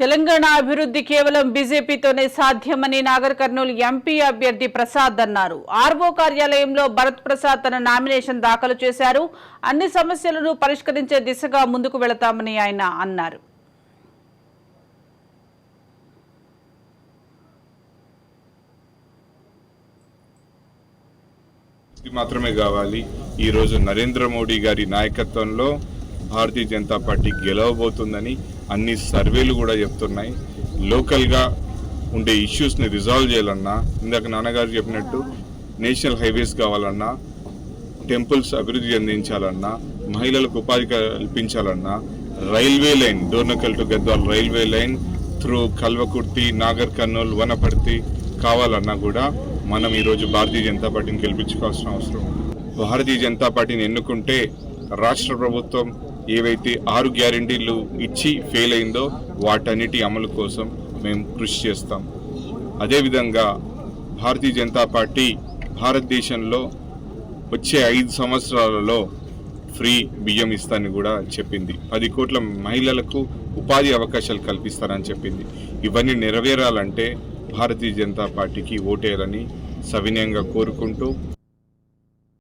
తెలంగాణ అభివృద్ధి కేవలం బీజేపీతోనే సాధ్యమని నాగర్ కర్నూలు ఎంపీ అభ్యర్థి ప్రసాద్ అన్నారు. ఆర్వో కార్యాలయంలో భరత్ ప్రసాద్ తన నామినేషన్ దాఖలు చేశారు. అన్ని సమస్యలను పరిష్కరించే దిశగా ముందుకు వెళతామని ఆయన అన్నారు. మాత్రమే కావాలి. ఈరోజు నరేంద్ర మోడీ గారి నాయకత్వంలో భారతీయ జనతా పార్టీ గెలవబోతుందని అన్ని సర్వేలు కూడా చెప్తున్నాయి. లోకల్గా ఉండే ఇష్యూస్ని రిజాల్వ్ చేయాలన్నా, ఇందాక నాన్నగారు చెప్పినట్టు నేషనల్ హైవేస్ కావాలన్నా, టెంపుల్స్ అభివృద్ధి చెందించాలన్నా, మహిళలకు ఉపాధి కల్పించాలన్నా, railway line Dornakal to Gadwal railway line through Kalwakurthy, Nagar Kurnool, Wanaparthy కావాలన్నా కూడా మనం ఈరోజు భారతీయ జనతా పార్టీని గెలిపించుకోవాల్సిన అవసరం. భారతీయ జనతా పార్టీని ఎన్నుకుంటే రాష్ట్ర ప్రభుత్వం ఏవైతే 6 గ్యారెంటీలు ఇచ్చి ఫెయిల్ అయిందో వాటన్నిటి అమలు కోసం మేము కృషి చేస్తాం. అదేవిధంగా భారతీయ జనతా పార్టీ భారతదేశంలో వచ్చే 5 సంవత్సరాలలో ఫ్రీ బియ్యం ఇస్తానని కూడా చెప్పింది. 10 కోట్ల మహిళలకు ఉపాధి అవకాశాలు కల్పిస్తారని చెప్పింది. ఇవన్నీ నెరవేరాలంటే భారతీయ జనతా పార్టీకి ఓటేయాలని సవినయంగా కోరుకుంటూ